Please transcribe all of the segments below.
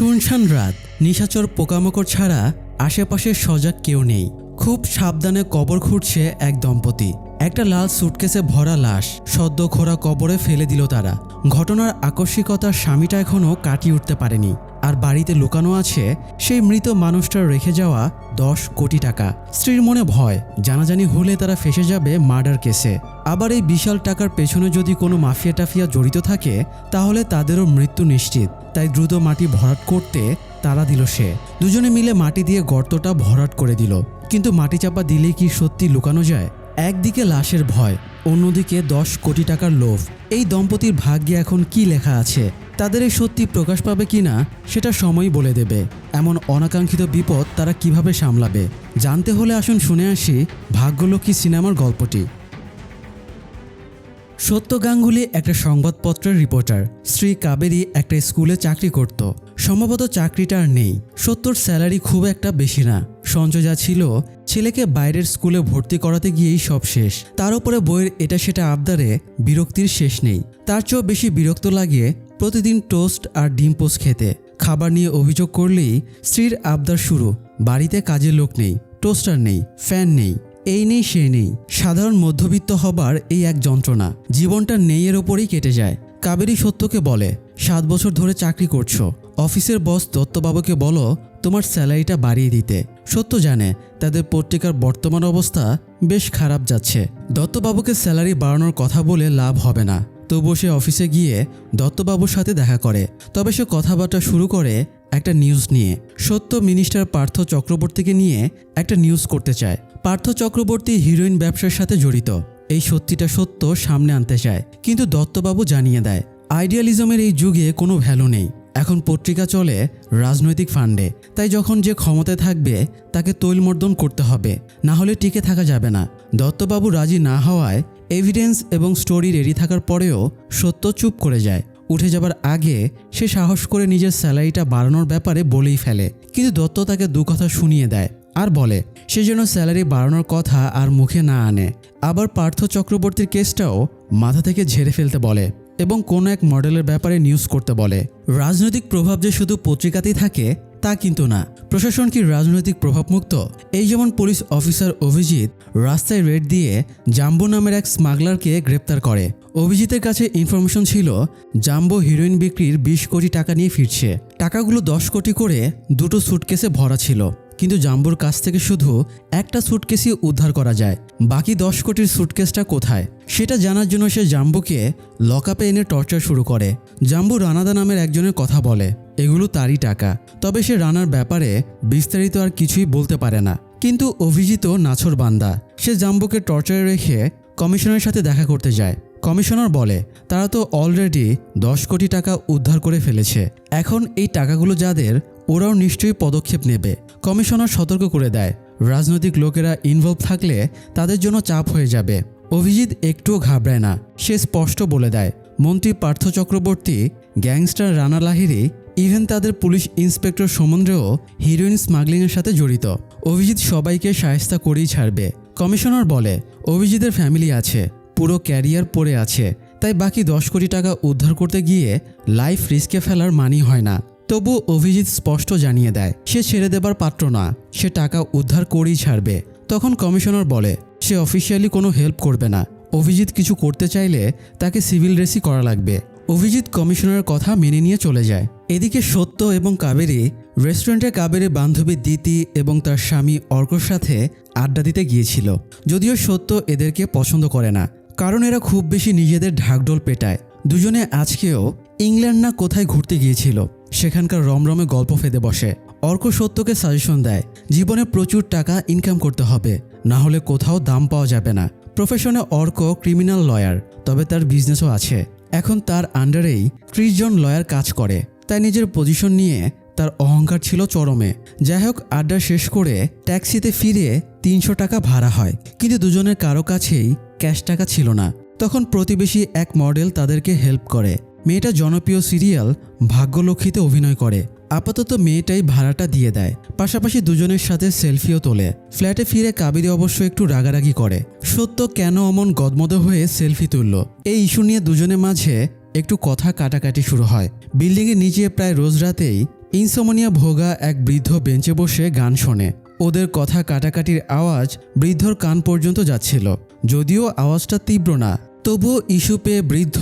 শুনশান রাত, নিশাচর পোকামাকড় ছাড়া আশেপাশে সজাগ কেউ নেই। খুব সাবধানে কবর খুঁড়ছে এক দম্পতি। একটা লাল সুটকেসে ভরা লাশ সদ্য খোঁড়া কবরে ফেলে দিল তারা। ঘটনার আকস্মিকতার স্বামীটা এখনও কাটিয়ে উঠতে পারেনি। আর বাড়িতে লুকানো আছে সেই মৃত মানুষটার রেখে যাওয়া 10 কোটি টাকা। স্ত্রীর মনে ভয়, জানাজানি হলে তারা ফেঁসে যাবে মার্ডার কেসে। আবার এই বিশাল টাকার পেছনে যদি কোনো মাফিয়া টাফিয়া জড়িত থাকে তাহলে তাদেরও মৃত্যু নিশ্চিত। তাই দ্রুত মাটি ভরাট করতে তাড়া দিল সে। দুজনে মিলে মাটি দিয়ে গর্তটা ভরাট করে দিল। কিন্তু মাটি চাপা দিলে কি সত্যি লুকানো যায়? একদিকে লাশের ভয়, অন্যদিকে 10 কোটি টাকার লোভ। এই দম্পতির ভাগ্যে এখন কি লেখা আছে? তাদের এই সত্যি প্রকাশ পাবে কিনা সেটা সময়ই বলে দেবে। এমন অনাকাঙ্ক্ষিত বিপদ তারা কিভাবে সামলাবে জানতে হলে আসুন শুনে আসি ভাগ্যলক্ষ্মী সিনেমার গল্পটি। সত্য গাঙ্গুলি একটা সংবাদপত্রের রিপোর্টার। স্ত্রী কাবেরী একটা স্কুলে চাকরি করত। সম্ভবত চাকরিটা আর নেই। সত্যর স্যালারি খুব একটা বেশি না। সঞ্চয় যা ছিল ছেলেকে বাইরের স্কুলে ভর্তি করাতে গিয়েই সব শেষ। তার উপরে বইয়ের এটা সেটা আবদারে বিরক্তির শেষ নেই। তার চেয়েও বেশি বিরক্ত লাগে প্রতিদিন টোস্ট আর ডিম পোস্ট খেতে। খাবার নিয়ে অভিযোগ করলেই স্ত্রীর আবদার শুরু। বাড়িতে কাজের লোক নেই, টোস্টার নেই, ফ্যান নেই, এই নেই সে নেই। সাধারণ মধ্যবিত্ত হবার এই এক যন্ত্রণা। জীবনটা নেইয়ের ওপরেই কেটে যায়। কাবেরী সত্যকে বলে, 7 বছর ধরে চাকরি করছো, অফিসের বস দত্তবাবুকে বলো তোমার স্যালারিটা বাড়িয়ে দিতে। সত্য জানে তাদের পত্রিকার বর্তমান অবস্থা বেশ খারাপ যাচ্ছে। দত্তবাবুকে স্যালারি বাড়ানোর কথা বলে লাভ হবে না। তবুও সে অফিসে গিয়ে দত্তবাবুর সাথে দেখা করে। তবে সে কথাবার্তা শুরু করে একটা নিউজ নিয়ে। সত্য মিনিস্টার পার্থ চক্রবর্তীকে নিয়ে একটা নিউজ করতে চায়। পার্থ চক্রবর্তী হিরোইন ব্যবসার সাথে জড়িত। এই সত্যিটা সত্য সামনে আনতে চায়, কিন্তু দত্তবাবু জানিয়ে দেয় আইডিয়ালিজমের এই যুগে কোনো ভ্যালু নেই। এখন পত্রিকা চলে রাজনৈতিক ফান্ডে। তাই যখন যে ক্ষমতায় থাকবে তাকে তৈলমর্দন করতে হবে, না হলে টিকে থাকা যাবে না। দত্তবাবু রাজি না হওয়ায় এভিডেন্স এবং স্টোরি রেডি থাকার পরেও সত্য চুপ করে যায়। উঠে যাবার আগে সে সাহস করে নিজের স্যালারিটা বাড়ানোর ব্যাপারে বলেই ফেলে। কিন্তু দত্ত তাকে দু কথা শুনিয়ে দেয় আর বলে সে যেন স্যালারি বাড়ানোর কথা আর মুখে না আনে। আবার পার্থ চক্রবর্তীর কেসটাও মাথা থেকে ঝেড়ে ফেলতে বলে এবং কোনো এক মডেলের ব্যাপারে নিউজ করতে বলে। রাজনৈতিক প্রভাব যে শুধু পত্রিকাতেই থাকে তা কিন্তু না। প্রশাসন কি রাজনৈতিক প্রভাবমুক্ত? এই যেমন পুলিশ অফিসার অভিজিৎ রাস্তায় রেড দিয়ে জাম্বো নামের এক স্মাগলারকে গ্রেপ্তার করে। অভিজিতের কাছে ইনফরমেশন ছিল জাম্বো হিরোইন বিক্রির 20 কোটি টাকা নিয়ে ফিরছে। টাকাগুলো 10 কোটি করে দুটো সুটকেসে ভরা ছিল। কিন্তু জাম্বুর কাছ থেকে শুধু একটা সুটকেসই উদ্ধার করা যায়। বাকি 10 কোটির সুটকেসটা কোথায় সেটা জানার জন্য সে জাম্বুকে লকআপে এনে টর্চার শুরু করে। জাম্বু রানাদা নামের একজনের কথা বলে এগুলো তারই টাকা। তবে সে রানার ব্যাপারে বিস্তারিত আর কিছুই বলতে পারে না। কিন্তু অভিজিৎ নাছোড় বান্দা। সে জাম্বুকে টর্চারে রেখে কমিশনারের সাথে দেখা করতে যায়। কমিশনার বলে তারা তো অলরেডি 10 কোটি টাকা উদ্ধার করে ফেলেছে। এখন এই টাকাগুলো যাদের, ওরাও নিশ্চয়ই পদক্ষেপ নেবে। কমিশনার সতর্ক করে দেয় রাজনৈতিক লোকেরা ইনভলভ থাকলে তাদের জন্য চাপ হয়ে যাবে। অভিজিৎ একটুও ঘাবড়ায় না। সে স্পষ্ট বলে দেয় মন্ত্রী পার্থ চক্রবর্তী, গ্যাংস্টার রানা লাহিড়ী, ইভেন তাদের পুলিশ ইন্সপেক্টর সমন্দ্রেও হিরোইন স্মাগলিংয়ের সাথে জড়িত। অভিজিৎ সবাইকে শায়েস্তা করেই ছাড়বে। কমিশনার বলে অভিজিতের ফ্যামিলি আছে, পুরো ক্যারিয়ার পড়ে আছে, তাই বাকি 10 কোটি টাকা উদ্ধার করতে গিয়ে লাইফ রিস্কে ফেলার মানি হয় না। তবু অভিজিৎ স্পষ্ট জানিয়ে দেয় সে ছেড়ে দেবার পাত্র না, সে টাকা উদ্ধার করেই ছাড়বে। তখন কমিশনার বলে সে অফিসিয়ালি কোনো হেল্প করবে না। অভিজিৎ কিছু করতে চাইলে তাকে সিভিল রেসি করা লাগবে। অভিজিৎ কমিশনারের কথা মেনে নিয়ে চলে যায়। এদিকে সত্য এবং কাবেরী রেস্টুরেন্টে কাবেরীর বান্ধবী দিতি এবং তার স্বামী অর্কর সাথে আড্ডা দিতে গিয়েছিল। যদিও সত্য এদেরকে পছন্দ করে না, কারণ এরা খুব বেশি নিজেদের ঢাকঢোল পেটায়। দুজনে আজকেও ইংল্যান্ড না কোথায় ঘুরতে গিয়েছিল, সেখানকার রমরমে গল্প ফেঁদে বসে। অর্ক সত্যকে সাজেশন দেয় জীবনে প্রচুর টাকা ইনকাম করতে হবে, না হলে কোথাও দাম পাওয়া যাবে না। প্রফেশনে অর্ক ক্রিমিনাল লয়ার, তবে তার বিজনেসও আছে। এখন তার আন্ডারেই 30 জন লয়ার কাজ করে। তাই নিজের পজিশন নিয়ে তার অহংকার ছিল চরমে। যাই হোক, আড্ডা শেষ করে ট্যাক্সিতে ফিরে 300 টাকা ভাড়া হয়। কিন্তু দুজনের কারো কাছেই ক্যাশ টাকা ছিল না। তখন প্রতিবেশী এক মডেল তাদেরকে হেল্প করে। মেয়েটা জনপ্রিয় সিরিয়াল ভাগ্যলক্ষ্মীতে অভিনয় করে। আপাতত মেয়েটাই ভাড়াটা দিয়ে দেয়, পাশাপাশি দুজনের সাথে সেলফিও তোলে। ফ্ল্যাটে ফিরে কাবেরী অবশ্য একটু রাগারাগি করে সত্য কেন অমন গদমদ হয়ে সেলফি তুলল। এই ইস্যু নিয়ে দুজনের মাঝে একটু কথা কাটাকাটি শুরু হয়। বিল্ডিংয়ের নিচে প্রায় রোজ রাতেই ইনসোমনিয়া ভোগা এক বৃদ্ধ বেঞ্চে বসে গান শোনে। ওদের কথা কাটাকাটির আওয়াজ বৃদ্ধর কান পর্যন্ত যাচ্ছিল। যদিও আওয়াজটা তীব্র না, তবুও ইস্যু পেয়ে বৃদ্ধ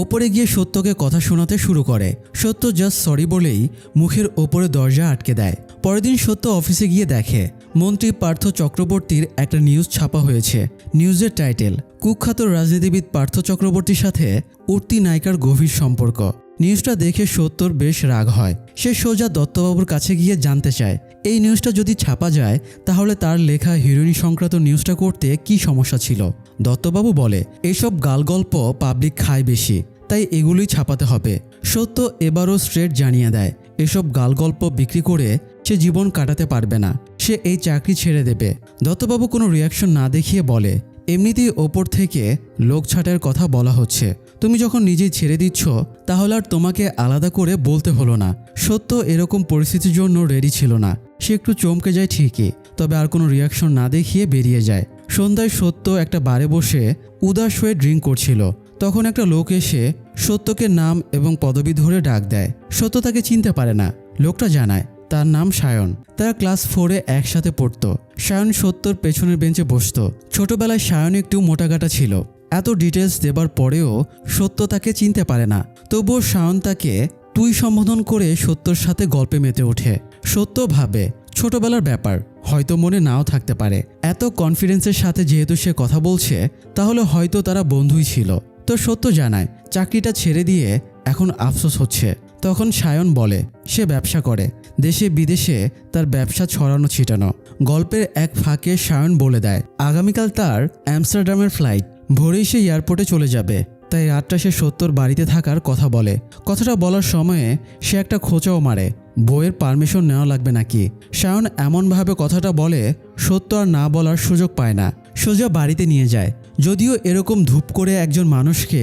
ওপরে গিয়ে সত্যকে কথা শোনাতে শুরু করে। সত্য জাস্ট সরি বলেই মুখের ওপরে দরজা আটকে দেয়। পরের দিন সত্য অফিসে গিয়ে দেখে মন্ত্রী পার্থ চক্রবর্তীর একটা নিউজ ছাপা হয়েছে। নিউজের টাইটেল, কুখ্যাত রাজনীতিবিদ পার্থ চক্রবর্তীর সাথে উঠতি নায়িকার গভীর সম্পর্ক। নিউজটা দেখে সত্যর বেশ রাগ হয়। সে সোজা দত্তবাবুর কাছে গিয়ে জানতে চায় এই নিউজটা যদি ছাপা যায় তাহলে তার লেখা হিরোইন সংক্রান্ত নিউজটা করতে কি সমস্যা ছিল। দত্তবাবু বলে এসব গালগল্প পাবলিক খায় বেশি, তাই এগুলোই ছাপাতে হবে। সত্য এবারও স্ট্রেট জানিয়ে দেয় এসব গালগল্প বিক্রি করে সে জীবন কাটাতে পারবে না, সে এই চাকরি ছেড়ে দেবে। দত্তবাবু কোনো রিয়াকশন না দেখিয়ে বলে এমনিতেই ওপর থেকে লোক ছাঁটাইয়ের কথা বলা হচ্ছে, তুমি যখন নিজেই ছেড়ে দিচ্ছ তাহলে আর তোমাকে আলাদা করে বলতে হলো না। সত্য এরকম পরিস্থিতির জন্য রেডি ছিল না। সে একটু চমকে যায় ঠিকই, তবে আর কোনো রিয়াকশন না দেখিয়ে বেরিয়ে যায়। সন্ধ্যায় সত্য একটা বারে বসে উদাস হয়ে ড্রিঙ্ক করছিল। তখন একটা লোক এসে সত্যকে নাম এবং পদবি ধরে ডাক দেয়। সত্য তাকে চিনতে পারে না। লোকটা জানায় তার নাম সায়ন। তারা ক্লাস 4-এ একসাথে পড়ত। সায়ন সত্যর পেছনের বেঞ্চে বসত। ছোটবেলায় সায়ন একটু মোটাগাটা ছিল। এত ডিটেলস দেবার পরেও সত্য তাকে চিনতে পারে না। তবুও সায়ন তাকে তুই সম্বোধন করে সত্যর সাথে গল্পে মেতে ওঠে। সত্য ভাবে ছোটবেলার ব্যাপার, হয়তো মনে নাও থাকতে পারে। এত কনফিডেন্সের সাথে যেহেতু সে কথা বলছে তাহলে হয়তো তারা বন্ধুই ছিল। তো সত্য জানায় চাকরিটা ছেড়ে দিয়ে এখন আফসোস হচ্ছে। তখন সায়ন বলে সে ব্যবসা করে, দেশে বিদেশে তার ব্যবসা ছড়ানো ছিটানো। গল্পের এক ফাঁকে সায়ন বলে দেয় আগামীকাল তার আমস্টারডামের ফ্লাইট, ভোরেই সে এয়ারপোর্টে চলে যাবে। তাই রাতটা সে সত্যর বাড়িতে থাকার কথা বলে। কথাটা বলার সময়ে সে একটা খোঁচাও মারে, বইয়ের পারমিশন নেওয়া লাগবে নাকি। সায়ন এমনভাবে কথাটা বলে সত্য আর না বলার সুযোগ পায় না, সোজা বাড়িতে নিয়ে যায়। যদিও এরকম ধূপ করে একজন মানুষকে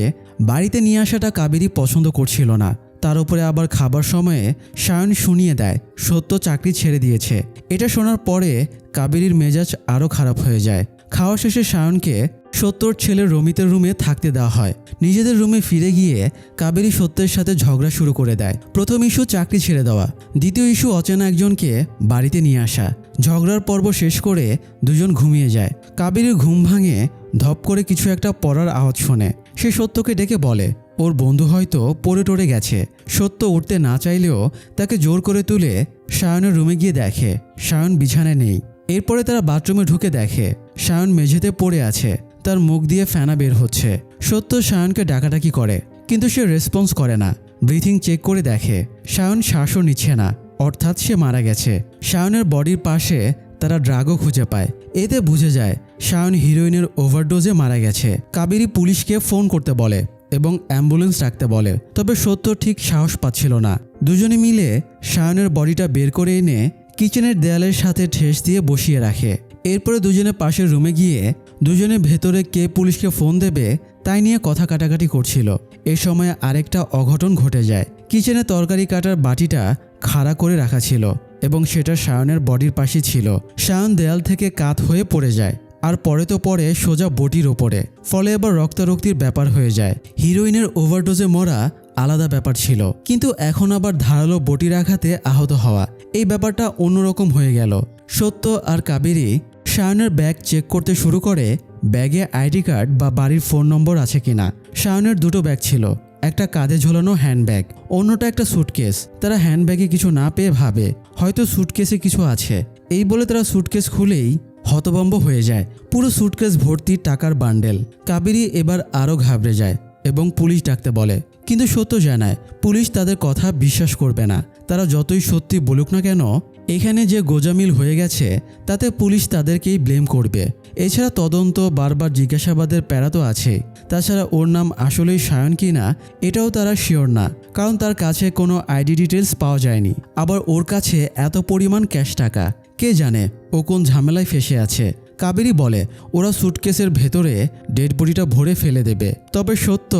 বাড়িতে নিয়ে আসাটা কাবেরী পছন্দ করছিল না। তার উপরে আবার খাবার সময়ে সায়ন শুনিয়ে দেয় সত্য চাকরি ছেড়ে দিয়েছে। এটা শোনার পরে কাবেরীর মেজাজ আরও খারাপ হয়ে যায়। খাওয়া শেষে সায়নকে সত্যর ছেলে রমিতের রুমে থাকতে দেওয়া হয়। নিজেদের রুমে ফিরে গিয়ে কাবেরী সত্যের সাথে ঝগড়া শুরু করে দেয়। প্রথম ইস্যু চাকরি ছেড়ে দেওয়া, দ্বিতীয় ইস্যু অচেনা একজনকে বাড়িতে নিয়ে আসা। ঝগড়ার পর্ব শেষ করে দুজন ঘুমিয়ে যায়। কাবেরীর ঘুম ভাঙে ধপ করে কিছু একটা পড়ার আওয়াজ শোনে। সে সত্যকে ডেকে বলে ওর বন্ধু হয়তো পড়ে টরে গেছে। সত্য উঠতে না চাইলেও তাকে জোর করে তুলে সায়নের রুমে গিয়ে দেখে সায়ন বিছানায় নেই। এরপরে তারা বাথরুমে ঢুকে দেখে সায়ন মেঝেতে পড়ে আছে, তার মুখ দিয়ে ফেনা বের হচ্ছে। সত্য সায়নকে ডাকাডাকি করে কিন্তু সে রেসপন্স করে না। ব্রিথিং চেক করে দেখে সায়ন শ্বাসও নিচ্ছে না, অর্থাৎ সে মারা গেছে। সায়নের বডির পাশে তারা ড্রাগও খুঁজে পায়। এতে বুঝে যায় সায়ন হিরোইনের ওভারডোজে মারা গেছে। কাবেরী পুলিশকে ফোন করতে বলে এবং অ্যাম্বুলেন্স ডাকতে বলে, তবে সত্য ঠিক সাহস পাচ্ছিল না। দুজনে মিলে সায়নের বডিটা বের করে এনে কিচেনের দেয়ালের সাথে ঠেস দিয়ে বসিয়ে রাখে। এরপরে দুজনে পাশের রুমে গিয়ে দুজনে ভেতরে কে পুলিশকে ফোন দেবে তাই নিয়ে কথা কাটাকাটি করছিল। এ সময় আরেকটা অঘটন ঘটে যায়। কিচেনে তরকারি কাটার বাটিটা খাড়া করে রাখা ছিল এবং সেটা সায়নের বডির পাশে ছিল। সায়ন দেয়াল থেকে কাত হয়ে পড়ে যায় আর পরে তো পড়ে সোজা বটির ওপরে। ফলে এবার রক্তারক্তির ব্যাপার হয়ে যায়। হিরোইনের ওভারডোজে মরা আলাদা ব্যাপার ছিল, কিন্তু এখন আবার ধারালো বটির আঘাতে আহত হওয়া, এই ব্যাপারটা অন্যরকম হয়ে গেল। সত্য আর কাবেরী সায়নের ব্যাগ চেক করতে শুরু করে ব্যাগে আইডি কার্ড বা বাড়ির ফোন নম্বর আছে কিনা। সায়নের দুটো ব্যাগ ছিল, একটা কাঁধে ঝোলানো হ্যান্ডব্যাগ, অন্যটা একটা সুটকেস। তারা হ্যান্ডব্যাগে কিছু না পেয়ে ভাবে হয়তো সুটকেসে কিছু আছে। এই বলে তারা সুটকেস খুলেই হতভম্ব হয়ে যায়। পুরো সুটকেস ভর্তি টাকার বান্ডেল। কাবেরী এবার আরও ঘাবড়ে যায় এবং পুলিশ ডাকতে বলে, কিন্তু সত্য জানায় পুলিশ তাদের কথা বিশ্বাস করবে না। তারা যতই সত্যি বলুক না কেন এখানে যে গোজামিল হয়ে গেছে তাতে পুলিশ তাদেরকেই ব্লেম করবে। এছাড়া তদন্ত বারবার জিজ্ঞাসাবাদের প্যারা তো আছে। তাছাড়া ওর নাম আসলেই সায়ন কি না এটাও তারা শিওর না, কারণ তার কাছে কোনো আইডি ডিটেলস পাওয়া যায়নি। আবার ওর কাছে এত পরিমাণ ক্যাশ টাকা, কে জানে ও কোন ঝামেলায় ফেসে আছে। কাবেরী বলে ওরা সুটকেসের ভেতরে ডেড বডিটা ভরে ফেলে দেবে। তবে সত্য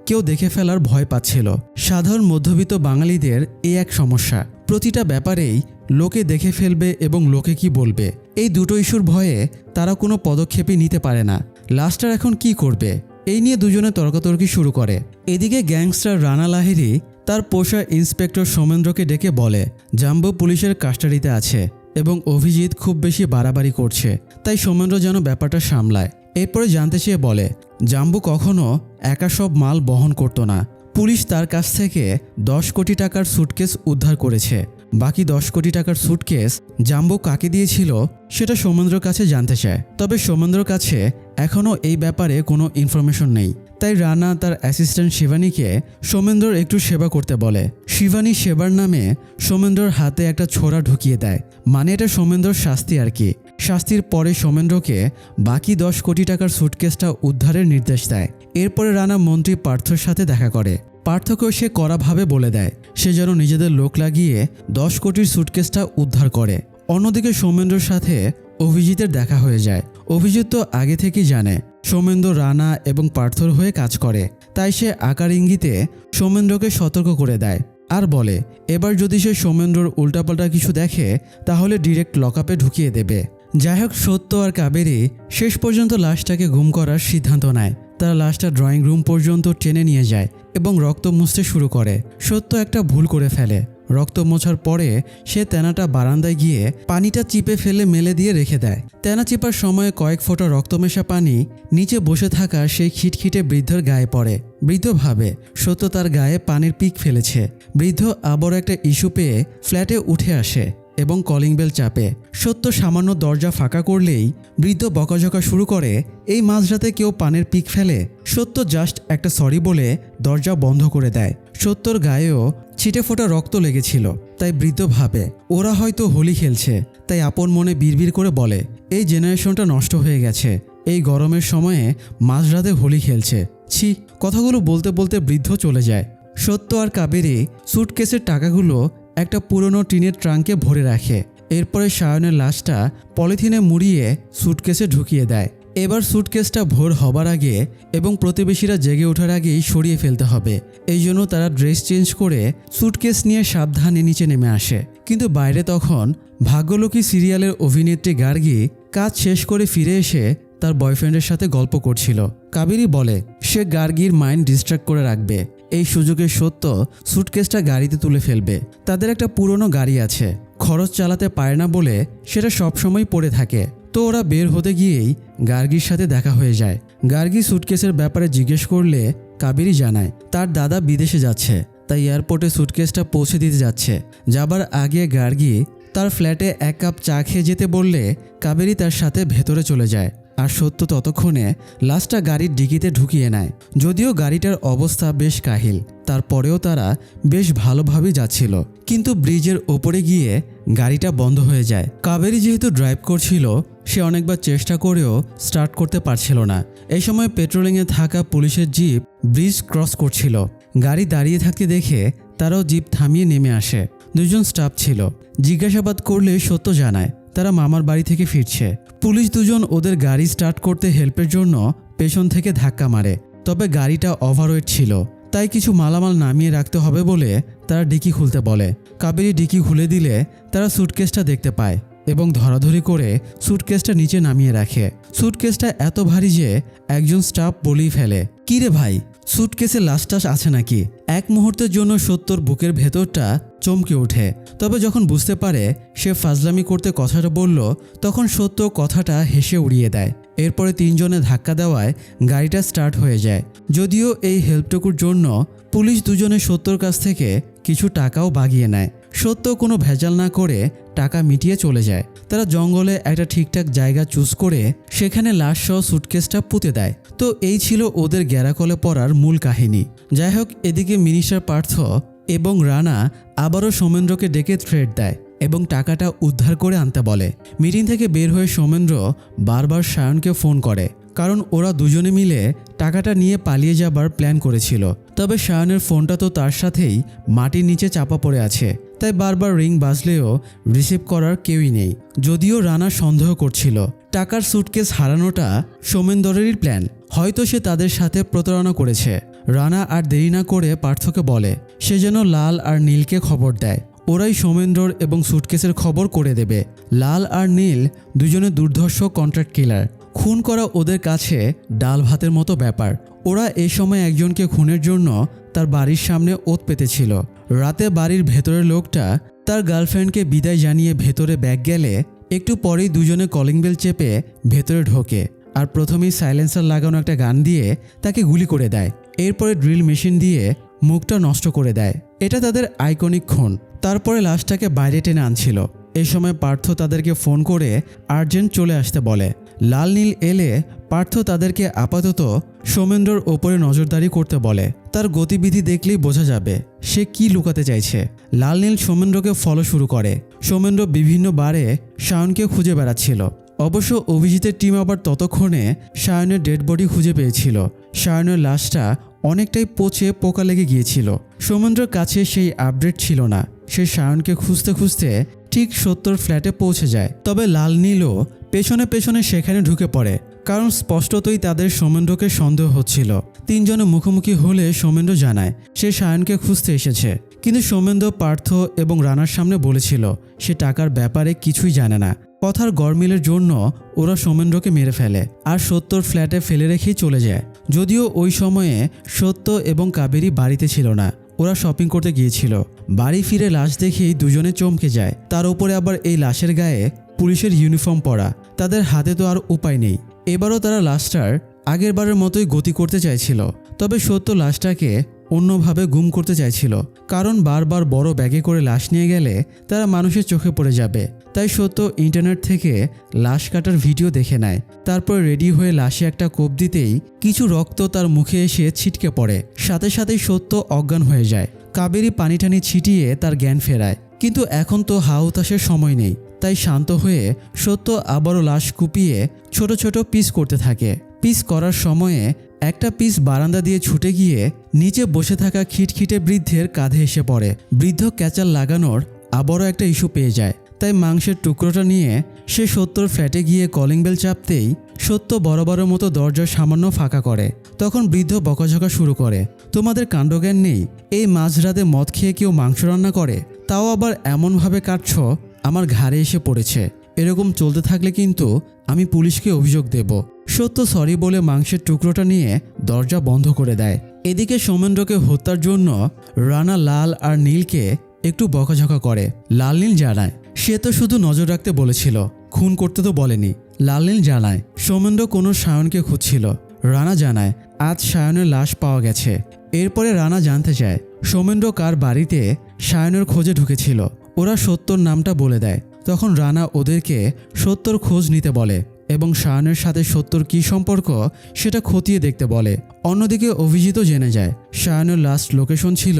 কেউ দেখে ফেলার ভয় পাচ্ছিল। সাধারণ মধ্যবিত্ত বাঙালিদের এই এক সমস্যা, প্রতিটা ব্যাপারেই লোকে দেখে ফেলবে এবং লোকে কি বলবে, এই দুটো ইস্যুর ভয়ে তারা কোনো পদক্ষেপই নিতে পারে না। লাস্টার এখন কি করবে এই নিয়ে দুজনে তর্কাতর্কি শুরু করে। এদিকে গ্যাংস্টার রানা লাহিড়ী তার পোষা ইন্সপেক্টর সোমেন্দ্রকে ডেকে বলে জাম্বু পুলিশের কাস্টাডিতে আছে এবং অভিজিৎ খুব বেশি বাড়াবাড়ি করছে, তাই সোমেন্দ্র যেন ব্যাপারটা সামলায়। এরপরে জানতে চেয়ে বলে জাম্বু কখনো একা সব মাল বহন করতো না। পুলিশ তার কাছ থেকে 10 কোটি টাকার স্যুটকেস উদ্ধার করেছে। বাকি 10 কোটি টাকার স্যুটকেস জাম্বু কাকে দিয়েছিল সেটা সোমেন্দ্রর কাছে জানতে চায়। তবে সোমেন্দ্রর কাছে এখনও এই ব্যাপারে কোনো ইনফরমেশন নেই। তাই রানা তার অ্যাসিস্ট্যান্ট শিবানীকে সোমেন্দ্রর একটু সেবা করতে বলে। শিবানী সেবার নামে সোমেন্দ্রর হাতে একটা ছোরা ঢুকিয়ে দেয়, মানে এটা সোমেন্দ্রর শাস্তি আর কি। শাস্তির পরে সোমেন্দ্রকে বাকি 10 কোটি টাকার স্যুটকেসটা উদ্ধারের নির্দেশ দেয়। এরপরে রানা মন্ত্রী পার্থর সাথে দেখা করে। পার্থকেও সে কড়াভাবে বলে দেয় সে যেন নিজেদের লোক লাগিয়ে 10 কোটির স্যুটকেসটা উদ্ধার করে। অন্যদিকে সোমেন্দ্রর সাথে অভিজিতের দেখা হয়ে যায়। অভিজিৎ তো আগে থেকেই জানে সোমেন্দ্র রানা এবং পার্থর হয়ে কাজ করে, তাই সে আকার ইঙ্গিতে সোমেন্দ্রকে সতর্ক করে দেয় আর বলে এবার যদি সে সোমেন্দ্রর উল্টাপাল্টা কিছু দেখে তাহলে ডিরেক্ট লকআপে ঢুকিয়ে দেবে। যাই হোক, সত্য আর কাবেরী শেষ পর্যন্ত লাশটাকে গুম করার সিদ্ধান্ত নেয়। তারা লাশটা ড্রয়িং রুম পর্যন্ত টেনে নিয়ে যায় এবং রক্ত মুছতে শুরু করে। সত্য একটা ভুল করে ফেলে। রক্ত মোছার পরে সে তেনাটা বারান্দায় গিয়ে পানিটা চিপে ফেলে মেলে দিয়ে রেখে দেয়। তেনা চিপার সময় কয়েক ফোঁটা রক্তমেশা পানি নিচে বসে থাকা সেই খিটখিটে বৃদ্ধের গায়ে পড়ে। বৃদ্ধ ভাবে সত্য তার গায়ে পানির পিক ফেলেছে। বৃদ্ধ আবার একটা ইস্যু পেয়ে ফ্ল্যাটে উঠে আসে এবং কলিং বেল চাপে। সত্য সামান্য দরজা ফাঁকা করলেই বৃদ্ধ বকাঝকা শুরু করে, এই মাঝরাতে কেউ পানের পিক ফেলে? সত্য জাস্ট একটা সরি বলে দরজা বন্ধ করে দেয়। সত্যর গায়েও ছিটে ফোটা রক্ত লেগেছিল, তাই বৃদ্ধ ভাবে ওরা হয়তো হোলি খেলছে। তাই আপন মনে বিড়বিড় করে বলে এই জেনারেশনটা নষ্ট হয়ে গেছে, এই গরমের সময়ে মাঝরাতে হোলি খেলছে, ছি। কথাগুলো বলতে বলতে বৃদ্ধ চলে যায়। সত্য আর কাবেরী স্যুটকেসের টাকাগুলো একটা পুরনো টিনের ট্রাঙ্কে ভরে রাখে। এরপরে সায়নের লাশটা পলিথিনে মুড়িয়ে স্যুটকেসে ঢুকিয়ে দেয়। এবার স্যুটকেসটা ভোর হবার আগে এবং প্রতিবেশীরা জেগে ওঠার আগেই সরিয়ে ফেলতে হবে। এই জন্য তারা ড্রেস চেঞ্জ করে স্যুটকেস নিয়ে সাবধানে নিচে নেমে আসে। কিন্তু বাইরে তখন ভাগ্যলক্ষ্মী সিরিয়ালের অভিনেত্রী গার্গী কাজ শেষ করে ফিরে এসে তার বয়ফ্রেন্ডের সাথে গল্প করছিল। কাবেরী বলে সে গার্গীর মাইন্ড ডিস্ট্র্যাক্ট করে রাখবে। এই সুযোগে সত্য স্যুটকেসটা গাড়িতে তুলে ফেলবে। তাদের একটা পুরনো গাড়ি আছে, খরচ চালাতে পারে না বলে সেটা সবসময় পড়ে থাকে। তো ওরা বের হতে গিয়েই গার্গীর সাথে দেখা হয়ে যায়। গার্গী স্যুটকেসের ব্যাপারে জিজ্ঞেস করলে কাবেরী জানায় তার দাদা বিদেশে যাচ্ছে, তাই এয়ারপোর্টে স্যুটকেসটা পৌঁছে দিতে যাচ্ছে। যাবার আগে গার্গী তার ফ্ল্যাটে 1 কাপ চা খেয়ে যেতে বললে কাবেরী তার সাথে ভেতরে চলে যায়। আর সত্য ততক্ষণে লাশটা গাড়ির ডিকিতে ঢুকিয়ে নেয়। যদিও গাড়িটার অবস্থা বেশ কাহিল, তারপরেও তারা বেশ ভালোভাবেই যাচ্ছিল। কিন্তু ব্রিজের ওপরে গিয়ে গাড়িটা বন্ধ হয়ে যায়। কাবেরী যেহেতু ড্রাইভ করছিল, সে অনেকবার চেষ্টা করেও স্টার্ট করতে পারছিল না। এই সময় পেট্রোলিংয়ে থাকা পুলিশের জিপ ব্রিজ ক্রস করছিল। গাড়ি দাঁড়িয়ে থাকতে দেখে তারাও জিপ থামিয়ে নেমে আসে। 2 জন স্টাফ ছিল। জিজ্ঞাসাবাদ করলে সত্য জানায় তারা মামার বাড়ি থেকে ফিরছে। পুলিশ 2 জন ওদের গাড়ি স্টার্ট করতে হেল্পের জন্য পেছন থেকে ধাক্কা মারে। তবে গাড়িটা ওভারওয়েট ছিল, তাই কিছু মালামাল নামিয়ে রাখতে হবে বলে তারা ডিকি খুলতে বলে। কাবেরী ডিকি খুলে দিলে তারা স্যুটকেসটা দেখতে পায় এবং ধরাধরি করে স্যুটকেসটা নিচে নামিয়ে রাখে। স্যুটকেসটা এত ভারী যে একজন স্টাফ বলেই ফেলে, কি রে ভাই, স্যুটকেসে লাশ আছে নাকি? এক মুহূর্তের জন্য সত্যর বুকের ভেতরটা চমকে ওঠে। তবে যখন বুঝতে পারে সে ফাজলামি করতে কথাটা বলল, তখন সত্য কথাটা হেসে উড়িয়ে দেয়। এরপরে 3 জনে ধাক্কা দেওয়ায় গাড়িটা স্টার্ট হয়ে যায়। যদিও এই হেল্পটুকুর জন্য পুলিশ 2 জনে সত্যর কাছ থেকে কিছু টাকাও বাগিয়ে নেয়। সত্য কোনো ভেজাল না করে টাকা মিটিয়ে চলে যায়। তারা জঙ্গলে একটা ঠিকঠাক জায়গা চুজ করে সেখানে লাশ সহ স্যুটকেসটা পুঁতে দেয়। তো এই ছিল ওদের গ্যারাকলে পড়ার মূল কাহিনী। যাই হোক, এদিকে মিনিস্টার পার্থ এবং রানা আবারও সোমেন্দ্রকে ডেকে থ্রেট দেয় এবং টাকাটা উদ্ধার করে আনতে বলে। মিটিং থেকে বের হয়ে সোমেন্দ্র বারবার সায়নকে ফোন করে, কারণ ওরা 2 জনে মিলে টাকাটা নিয়ে পালিয়ে যাবার প্ল্যান করেছিল। তবে সায়নের ফোনটা তো তার সাথেই মাটির নিচে চাপা পড়ে আছে, তাই বারবার রিং বাজলেও রিসিভ করার কেউই নেই। যদিও রানা সন্দেহ করছিল টাকার স্যুটকেস হারানোটা সোমেন্দ্রেরই প্ল্যান, হয়তো সে তাদের সাথে প্রতারণা করেছে। রানা আর দেরি না করে পার্থকে বলে সে যেন লাল আর নীলকে খবর দেয়। ওরাই সোমেন্দ্রর এবং স্যুটকেসের খবর করে দেবে। লাল আর নীল 2 জনে দুর্ধর্ষ কন্ট্রাক্ট কিলার। খুন করা ওদের কাছে ডাল ভাতের মতো ব্যাপার। ওরা এই সময় একজনকে খুনের জন্য তার বাড়ির সামনে ওত পেতেছিল। রাতে বাড়ির ভেতরের লোকটা তার গার্লফ্রেন্ডকে বিদায় জানিয়ে ভেতরে ব্যাগ গেলে একটু পরেই দুজনে কলিং বেল চেপে ভেতরে ঢোকে আর প্রথমেই সাইলেন্সার লাগানো একটা গান দিয়ে তাকে গুলি করে দেয়। এরপরে ড্রিল মেশিন দিয়ে মুখটা নষ্ট করে দেয়। এটা তাদের আইকনিক খুন। তারপরে লাশটাকে বাইরে টেনে আনছিল। এই সময় পার্থ তাদেরকে ফোন করে আর্জেন্ট চলে আসতে বলে। লাল নীল এলে পার্থ তাদেরকে আপাতত সৌমেন্দ্রর ওপরে নজরদারি করতে বলে। তার গতিবিধি দেখলেই বোঝা যাবে সে কি লুকাতে চাইছে। লাল নীল সৌমেন্দ্রকে ফলো শুরু করে। সৌমেন্দ্র বিভিন্ন বারে শায়নকে খুঁজে বেড়াচ্ছিল। অবশ্য অভিজিতের টিম আবার ততক্ষণে শায়নের ডেড বডি খুঁজে পেয়েছিল। শায়নের লাশটা অনেকটাই পচে পোকা লেগে গিয়েছিল। সৌমেন্দ্রর কাছে সেই আপডেট ছিল না। সে শায়নকে খুঁজতে খুঁজতে ঠিক 70 ফ্ল্যাটে পৌঁছে যায়। তবে লাল নীলও পেছনে পেছনে সেখানে ঢুকে পড়ে, কারণ স্পষ্টতই তাদের সৌমেন্দ্রকে সন্দেহ হচ্ছিল। তিনজনে মুখোমুখি হলে সৌমেন্দ্র জানায় সে শায়নকে খুঁজতে এসেছে, কিন্তু সৌমেন্দ্র পার্থ এবং রানার সামনে বলেছিল সে টাকার ব্যাপারে কিছুই জানে না। কথার গরমিলের জন্য ওরা সৌমেন্দ্রকে মেরে ফেলে আর 70 ফ্ল্যাটে ফেলে রেখেই চলে যায়। যদিও ওই সময়ে সত্য এবং কাবেরী বাড়িতে ছিল না, ওরা শপিং করতে গিয়েছিল। বাড়ি ফিরে লাশ দেখেই দুজনে চমকে যায়। তার উপরে আবার এই লাশের গায়ে পুলিশের ইউনিফর্ম পরা। তাদের হাতে তো আর উপায় নেই। এবারও তারা লাশটার আগের বারের মতোই গতি করতে চাইছিল। তবে সত্য লাশটাকে অন্যভাবে গুম করতে চাইছিল, কারণ বারবার বড় ব্যাগে করে লাশ নিয়ে গেলে তারা মানুষের চোখে পড়ে যাবে। তাই সত্য ইন্টারনেট থেকে লাশ কাটার ভিডিও দেখে নেয়। তারপর রেডি হয়ে লাশে একটা কোপ দিতেই কিছু রক্ত তার মুখে এসে ছিটকে পড়ে। সাথে সাথেই সত্য অজ্ঞান হয়ে যায়। কাবেরী পানি টানি ছিটিয়ে তার জ্ঞান ফেরায়, কিন্তু এখন তো হাহুতাশের সময় নেই। তাই শান্ত হয়ে সত্য আবারও লাশ কুপিয়ে ছোট ছোট পিস করতে থাকে। পিস করার সময়ে একটা পিস বারান্দা দিয়ে ছুটে গিয়ে নিচে বসে থাকা খিটখিটে বৃদ্ধের কাঁধে এসে পড়ে। বৃদ্ধ ক্যাচাল লাগানোর আবারও একটা ইস্যু পেয়ে যায়। তাই মাংসের টুকরোটা নিয়ে সে সত্যর ফ্ল্যাটে গিয়ে কলিং বেল চাপতেই সত্য বরাবরের মতো দরজার সামান্য ফাঁকা করে। তখন বৃদ্ধ বকাঝকা শুরু করে, তোমাদের কাণ্ডজ্ঞান নেই? এই মাঝরাতে মদ খেয়ে কেউ মাংস রান্না করে, তাও আবার এমনভাবে কাটছ আমার ঘাড়ে এসে পড়েছে। এরকম চলতে থাকলে কিন্তু আমি পুলিশকে অভিযোগ দেব। সত্য সরি বলে মাংসের টুকরোটা নিয়ে দরজা বন্ধ করে দেয়। এদিকে সৌমেন্দ্রকে হত্যার জন্য রানা লাল আর নীলকে একটু বকাঝকা করে। লাল নীল জানায় সে তো শুধু নজর রাখতে বলেছিল, খুন করতে তো বলেনি। লাল নীল জানায় সৌমেন্দ্র কোনো শায়নকে খুঁজছিল। রানা জানায় আজ শায়নের লাশ পাওয়া গেছে। এরপরে রানা জানতে চায় সৌমেন্দ্র কার বাড়িতে শায়নের খোঁজে ঢুকেছিল। ওরা সত্যর নামটা বলে দেয়। তখন রানা ওদেরকে সত্যর খোঁজ নিতে বলে এবং শায়নের সাথে সত্যর কী সম্পর্ক সেটা খতিয়ে দেখতে বলে। অন্যদিকে অভিজিতও জেনে যায় শায়নের লাস্ট লোকেশন ছিল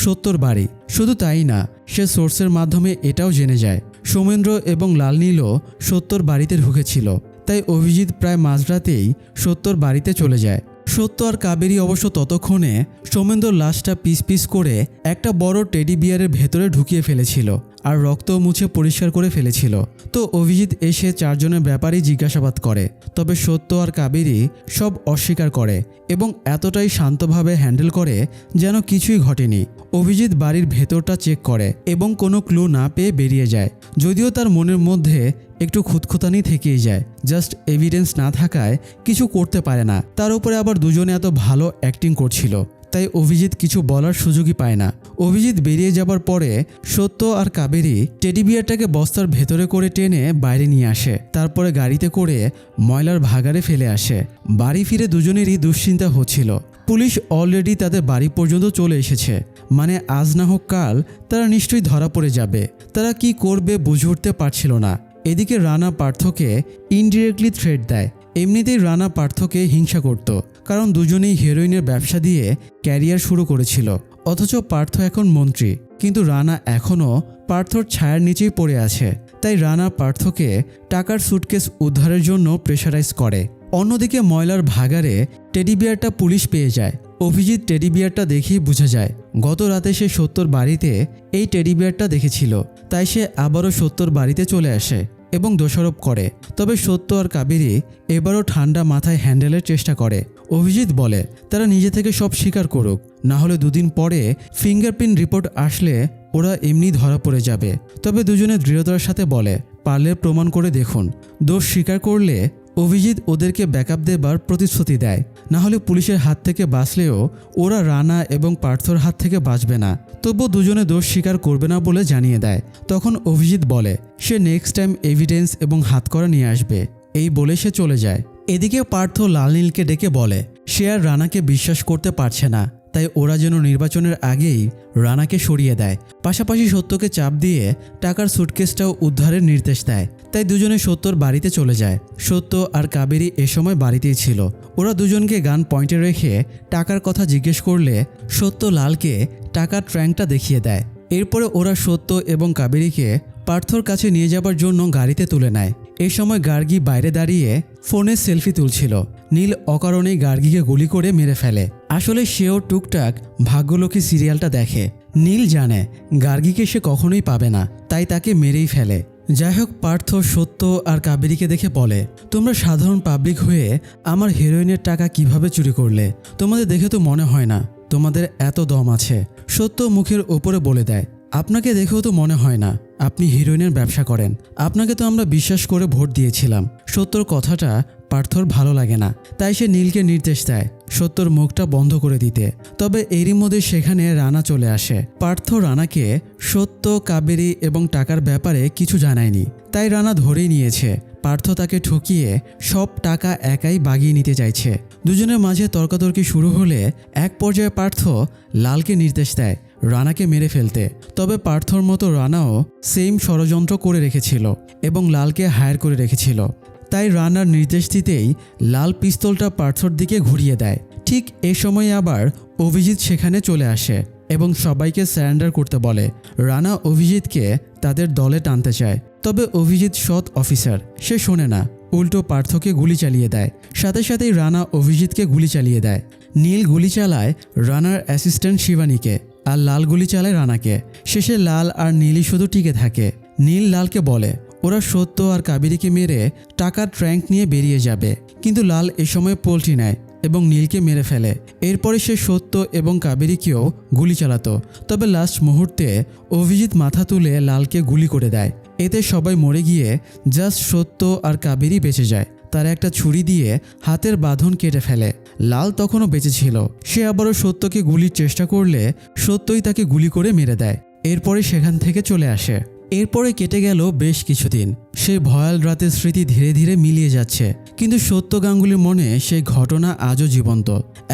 সত্যর বাড়ি। শুধু তাই না, সে সোর্সের মাধ্যমে এটাও জেনে যায় সৌমেন্দ্র এবং লাল নীলও সত্যর বাড়িতে ঢুকেছিল। তাই অভিজিৎ প্রায় মাঝরাতেই সত্যর বাড়িতে চলে যায়। সত্য আর কাবেরী অবশ্য ততক্ষণে সৌমেন্দ্রর লাশটা পিস পিস করে একটা বড় টেডি বিয়ারের ভেতরে ঢুকিয়ে ফেলেছিল আর রক্ত মুছে পরিষ্কার করে ফেলেছিল। তো অভিজিৎ এসে চারজনের ব্যাপারেই জিজ্ঞাসাবাদ করে। তবে সত্য আর কাবেরী সব অস্বীকার করে এবং এতটাই শান্তভাবে হ্যান্ডেল করে যেন কিছুই ঘটেনি। অভিজিৎ বাড়ির ভেতরটা চেক করে এবং কোনো ক্লু না পেয়ে বেরিয়ে যায়। যদিও তার মনের মধ্যে একটু খুঁতখুঁতানি থেকেই যায়। জাস্ট এভিডেন্স না থাকায় কিছু করতে পারে না। তার উপরে আবার দুজনে এত ভালো অ্যাক্টিং করছিল, তাই অভিজিৎ কিছু বলার সুযোগই পায় না। অভিজিৎ বেরিয়ে যাবার পরে সত্য আর কাবেরী টেডি বিয়ারটাকে বস্তার ভেতরে করে টেনে বাইরে নিয়ে আসে। তারপরে গাড়িতে করে ময়লার ভাগাড়ে ফেলে আসে। বাড়ি ফিরে দুজনেরই দুশ্চিন্তা হচ্ছিল। পুলিশ অলরেডি তাদের বাড়ি পর্যন্ত চলে এসেছে, মানে আজ না হোক কাল তারা নিশ্চয়ই ধরা পড়ে যাবে। তারা কি করবে বুঝে উঠতে পারছিল না। এদিকে রানা পার্থকে ইনডিরেক্টলি থ্রেট দেয়। এমনিতেই রানা পার্থকে হিংসা করত, কারণ দুজনেই হেরোইনের ব্যবসা দিয়ে ক্যারিয়ার শুরু করেছিল। অথচ পার্থ এখন মন্ত্রী, কিন্তু রানা এখনও পার্থর ছায়ার নিচেই পড়ে আছে। তাই রানা পার্থকে টাকার সুটকেস উদ্ধারের জন্য প্রেশারাইজ করে। অন্যদিকে ময়লার ভাগাড়ে টেডি বিয়ারটা পুলিশ পেয়ে যায়। অভিজিৎ টেডি বিয়ারটা দেখেই বুঝে যায় গত রাতে সে সত্যর বাড়িতে এই টেডি বিয়ারটা দেখেছিল। তাই সে আবারও সত্যর বাড়িতে চলে আসে এবং দোষারোপ করে। তবে সত্য আর কাবেরী এবারও ঠান্ডা মাথায় হ্যান্ডেলের চেষ্টা করে। অভিজিৎ বলে তারা নিজে থেকে সব স্বীকার করুক, না হলে দুদিন পরে ফিঙ্গারপ্রিন্ট রিপোর্ট আসলে ওরা এমনি ধরা পড়ে যাবে। তবে দুজনে দৃঢ়তার সাথে বলে পারলে প্রমাণ করে দেখুন। দোষ স্বীকার করলে অভিজিৎ ওদেরকে ব্যাকআপ দেবার প্রতিশ্রুতি দেয়, না হলে পুলিশের হাত থেকে বাঁচলেও ওরা রানা এবং পার্থর হাত থেকে বাঁচবে না। তবুও দুজনে দোষ স্বীকার করবে না বলে জানিয়ে দেয়। তখন অভিজিৎ বলে সে নেক্সট টাইম এভিডেন্স এবং হাতকড়া নিয়ে আসবে। এই বলে সে চলে যায়। এদিকে পার্থ লাল নীলকে ডেকে বলে সে আর রানাকে বিশ্বাস করতে পারছে না, তাই ওরা যেন নির্বাচনের আগেই রানাকে সরিয়ে দেয়। পাশাপাশি সত্যকে চাপ দিয়ে টাকার সুটকেসটাও উদ্ধারের নির্দেশ দেয়। তাই দুজনে সত্যর বাড়িতে চলে যায়। সত্য আর কাবেরী এ সময় বাড়িতেই ছিল। ওরা দুজনকে গান পয়েন্টে রেখে টাকার কথা জিজ্ঞেস করলে সত্য লালকে টাকার ট্র্যাঙ্কটা দেখিয়ে দেয়। এরপরে ওরা সত্য এবং কাবেরীকে পার্থর কাছে নিয়ে যাবার জন্য গাড়িতে তুলে নেয়। এই সময় গার্গী বাইরে দাঁড়িয়ে ফোনে সেলফি তুলছিল। নীল অকারণেই গার্গীকে গুলি করে মেরে ফেলে। আসলে সেও টুকটাক ভাগ্যলক্ষ্মী সিরিয়ালটা দেখে। নীল জানে গার্গীকে সে কখনোই পাবে না, তাই তাকে মেরেই ফেলে। যাই হোক, পার্থ সত্য আর কাবেরীকে দেখে বলে তোমরা সাধারণ পাবলিক হয়ে আমার হিরোইনের টাকা কিভাবে চুরি করলে? তোমাদের দেখে তো মনে হয় না তোমাদের এত দম আছে। সত্য মুখের ওপরে বলে দেয় আপনাকে দেখেও তো মনে হয় না আপনি হিরোইনের ব্যবসা করেন। আপনাকে তো আমরা বিশ্বাস করে ভোট দিয়েছিলাম। সত্যর কথাটা পার্থর ভালো লাগে না, তাই সে নীলকে নির্দেশ দেয় সত্যর মুখটা বন্ধ করে দিতে। তবে এরই মধ্যে সেখানে রানা চলে আসে। পার্থ রানাকে সত্য, কাবেরী এবং টাকার ব্যাপারে কিছু জানায়নি, তাই রানা ধরেই নিয়েছে পার্থ তাকে ঠকিয়ে সব টাকা একাই বাগিয়ে নিতে চাইছে। দুজনের মাঝে তর্কাতর্কি শুরু হলে এক পর্যায়ে পার্থ লালকে নির্দেশ দেয় রানাকে মেরে ফেলতে। তবে পার্থর মতো রানাও সেম ষড়যন্ত্র করে রেখেছিল এবং লালকে হায়ার করে রেখেছিল। তাই রানার নির্দেশ দিতেই লাল পিস্তলটা পার্থর দিকে ঘুরিয়ে দেয়। ঠিক এ সময় আবার অভিজিৎ সেখানে চলে আসে এবং সবাইকে সারেন্ডার করতে বলে। রানা অভিজিৎকে তাদের দলে টানতে চায়, তবে অভিজিৎ সৎ অফিসার, সে শোনে না, উল্টো পার্থকে গুলি চালিয়ে দেয়। সাথে সাথেই রানা অভিজিৎকে গুলি চালিয়ে দেয়। নীল গুলি চালায় রানার অ্যাসিস্ট্যান্ট শিবানীকে, আর লাল গুলি চালায় রানাকে। শেষে লাল আর নীলই শুধু টিকে থাকে। নীল লালকে বলে ওরা সত্য আর কাবেরীকে মেরে টাকার ট্র্যাঙ্ক নিয়ে বেরিয়ে যাবে, কিন্তু লাল এ সময় পোল্টি নেয় এবং নীলকে মেরে ফেলে। এরপরে সে সত্য এবং কাবেরীকেও গুলি চালাতো, তবে লাস্ট মুহূর্তে অভিজিৎ মাথা তুলে লালকে গুলি করে দেয়। এতে সবাই মরে গিয়ে জাস্ট সত্য আর কাবেরী বেঁচে যায়। তার একটা ছুরি দিয়ে হাতের বাঁধন কেটে ফেলে। লাল তখনও বেঁচে ছিল। সে আবারও সত্যকে গুলির চেষ্টা করলে সত্যই তাকে গুলি করে মেরে দেয়। এরপরে সেখান থেকে চলে আসে। এরপরে কেটে গেল বেশ কিছুদিন। সেই ভয়াল রাতের স্মৃতি ধীরে ধীরে মিলিয়ে যাচ্ছে, কিন্তু সত্য গাঙ্গুলির মনে সেই ঘটনা আজও জীবন্ত।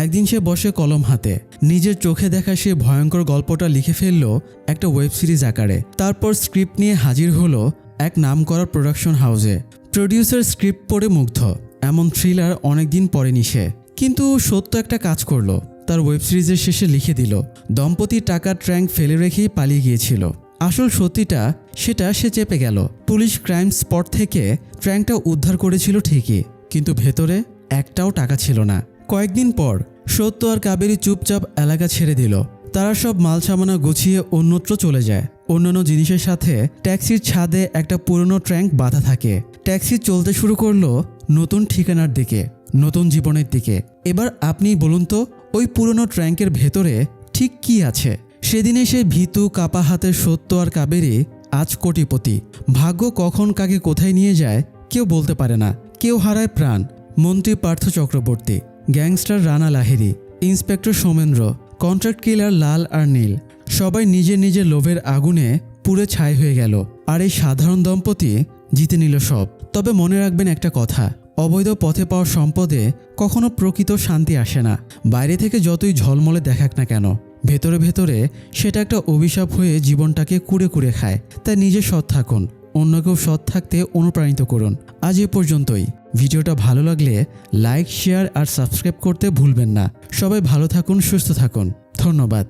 একদিন সে বসে কলম হাতে নিজের চোখে দেখা সে ভয়ঙ্কর গল্পটা লিখে ফেলল একটা ওয়েব সিরিজ আকারে। তারপর স্ক্রিপ্ট নিয়ে হাজির হলো এক নামকরা প্রোডাকশন হাউসে। প্রডিউসার স্ক্রিপ্ট পড়ে মুগ্ধ। এমন থ্রিলার অনেকদিন পড়েনি সে। কিন্তু সত্য একটা কাজ করলো, তার ওয়েব সিরিজের শেষে লিখে দিল দম্পতি টাকার ট্র্যাঙ্ক ফেলে রেখেই পালিয়ে গিয়েছিল। আসল সত্যিটা সেটা সে চেপে গেল। পুলিশ ক্রাইম স্পট থেকে ট্র্যাঙ্কটা উদ্ধার করেছিল ঠিকই, কিন্তু ভেতরে একটাও টাকা ছিল না। কয়েকদিন পর সত্য আর কাবেরী চুপচাপ এলাকা ছেড়ে দিল। তারা সব মাল সামানা গুছিয়ে অন্যত্র চলে যায়। অন্যান্য জিনিসের সাথে ট্যাক্সির ছাদে একটা পুরনো ট্র্যাঙ্ক বাঁধা থাকে। ট্যাক্সি চলতে শুরু করলো নতুন ঠিকানার দিকে, নতুন জীবনের দিকে। এবার আপনিই বলুন তো ওই পুরনো ট্র্যাঙ্কের ভেতরে ঠিক কি আছে? সেদিনে সেই ভীতু কাপা হাতের সত্য আর কাবেরী আজ কোটিপতি। ভাগ্য কখন কাকে কোথায় নিয়ে যায় কেউ বলতে পারে না। কেউ হারায় প্রাণ, মন্ত্রী Partha Chakraborty, gangster Rana Lahiri, inspector Somendra, contract killer Lal আর নীল, সবাই নিজের নিজের লোভের আগুনে পুড়ে ছাই হয়ে গেল। আর এই সাধারণ দম্পতি জিতে নিল সব। তবে মনে রাখবেন একটা কথা, অবৈধ পথে পাওয়া সম্পদে কখনো প্রকৃত শান্তি আসে না। বাইরে থেকে যতই ঝলমলে দেখাক না কেন, ভেতরে ভেতরে সেটা একটা অভিশাপ হয়ে জীবনটাকে কুড়ে কুড়ে খায়। তাই নিজে সৎ থাকুন, অন্যকেও সৎ থাকতে অনুপ্রাণিত করুন। আজ এ পর্যন্তই। ভিডিওটা ভালো লাগলে লাইক, শেয়ার আর সাবস্ক্রাইব করতে ভুলবেন না। সবাই ভালো থাকুন, সুস্থ থাকুন। ধন্যবাদ।